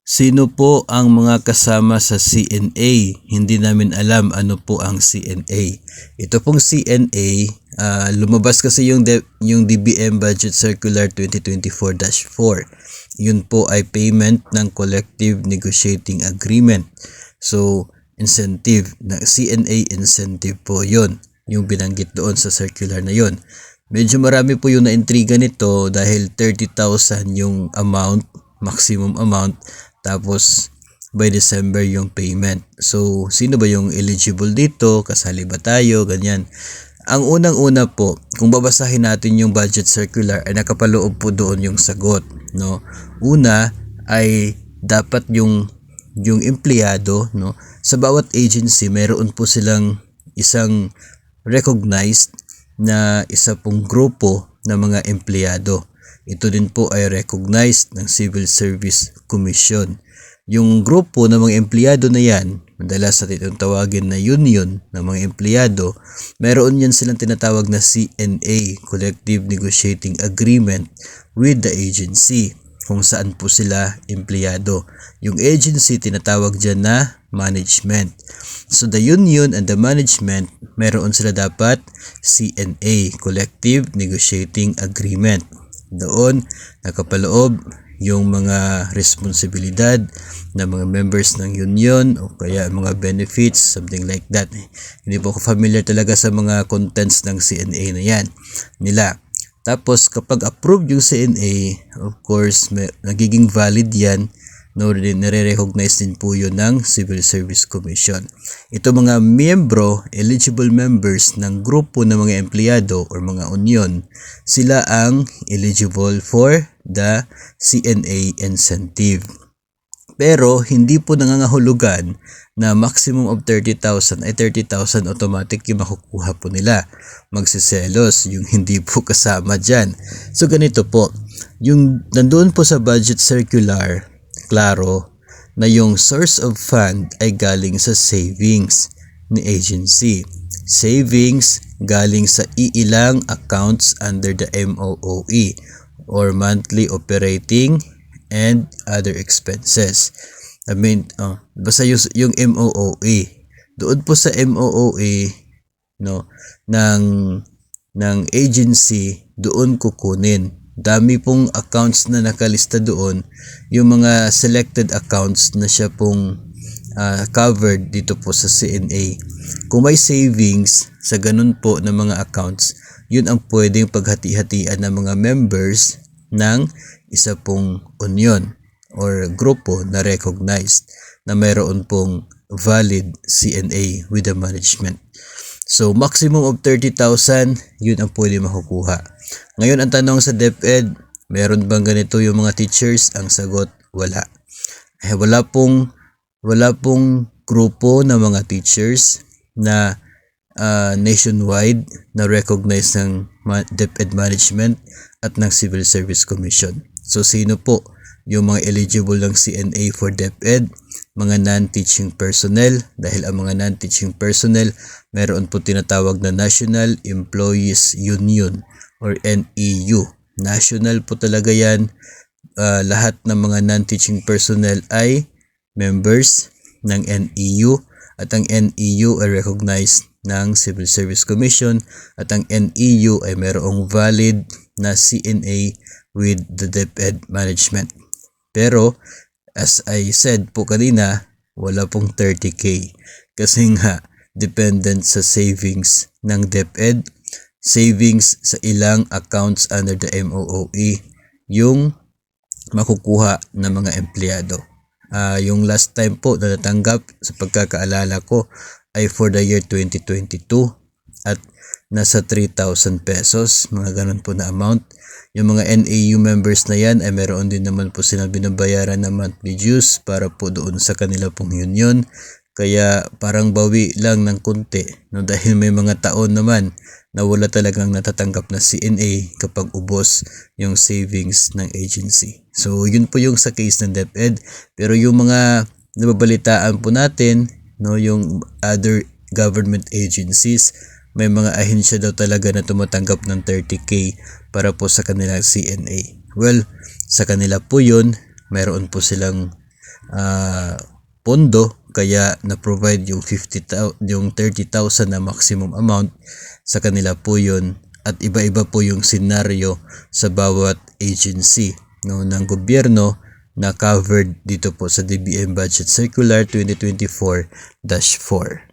Sino po ang mga kasama sa CNA? Hindi namin alam ano po ang CNA. Ito pong CNA, lumabas kasi yung DBM Budget Circular 2024-4. Yun po ay payment ng Collective Negotiating Agreement. So, incentive, na CNA incentive po yun, yung binanggit doon sa circular na yun. Medyo marami po yung naintriga nito dahil 30,000 yung amount, maximum amount, tapos by December yung payment. So, sino ba yung eligible dito? Kasali ba tayo? Ganyan. Ang unang-una po, kung babasahin natin yung budget circular, ay nakapaloob po doon yung sagot, no? Una ay dapat yung empleyado, no? Sa bawat agency, meron po silang isang recognized na isa pong grupo ng mga empleyado. Ito din po ay recognized ng Civil Service Commission. Yung grupo ng mga empleyado na yan, madalas sa tawagin na union ng mga empleyado, meron yan silang tinatawag na CNA, Collective Negotiating Agreement with the agency, kung saan po sila empleyado. Yung agency tinatawag dyan na management. So the union and the management, meron sila dapat CNA, Collective Negotiating Agreement. Doon nakapaloob yung mga responsibilidad ng mga members ng union o kaya mga benefits, something like that. Hindi po ako familiar talaga sa mga contents ng CNA na yan nila. Tapos kapag approve yung CNA, of course, nagiging valid yan. No, nare-recognize din po yun ng Civil Service Commission. Ito mga miyembro, eligible members ng grupo ng mga empleyado or mga union, sila ang eligible for the CNA incentive. Pero hindi po nangangahulugan na maximum of 30,000 ay 30,000 automatic yung makukuha po nila. Magsiselos yung hindi po kasama dyan. So ganito po, yung nandoon po sa budget circular, klaro na yung source of fund ay galing sa savings ni agency. Savings galing sa iilang accounts under the MOOE or monthly operating and other expenses. I mean, basta yung MOOE. Doon po sa MOOE, no, ng agency, doon kukunin. Dami pong accounts na nakalista doon, yung mga selected accounts na siya pong covered dito po sa CNA. Kung may savings sa ganun po ng mga accounts, yun ang pwedeng paghati-hatian ng mga members ng isa pong union or grupo na recognized na mayroon pong valid CNA with the management. So, maximum of 30,000, yun ang pwede makukuha. Ngayon, ang tanong sa DepEd, meron bang ganito yung mga teachers? Ang sagot, wala. Wala pong grupo ng mga teachers na nationwide na recognized ng DepEd management at ng Civil Service Commission. So, sino po yung mga eligible ng CNA for DepEd? Mga non-teaching personnel, dahil ang mga non-teaching personnel meron po tinatawag na National Employees Union or NEU. National po talaga yan. Lahat ng mga non-teaching personnel ay members ng NEU at ang NEU ay recognized ng Civil Service Commission at ang NEU ay mayroong valid na CNA with the DepEd management. Pero as I said po kanina, wala pong 30K kasi nga dependent sa savings ng DepEd, savings sa ilang accounts under the MOOE yung makukuha ng mga empleyado. Yung last time po na natanggap sa pagkakaalala ko ay for the year 2022 at nasa 3,000 pesos, mga ganun po na amount. Yung mga NAU members na yan ay meron din naman po silang binabayaran na monthly dues para po doon sa kanila pong union. Kaya parang bawi lang ng konti, no? Dahil may mga taon naman na wala talagang natatanggap na CNA kapag ubos yung savings ng agency. So yun po yung sa case ng DepEd. Pero yung mga nababalitaan po natin, no, yung other government agencies, may mga ahensya daw talaga na tumatanggap ng 30K para po sa kanilang CNA. Well, sa kanila po yun, mayroon po silang pondo, kaya na-provide yung 30,000 na maximum amount sa kanila po yun, at iba-iba po yung senaryo sa bawat agency ng gobyerno na covered dito po sa DBM Budget Circular 2024-4.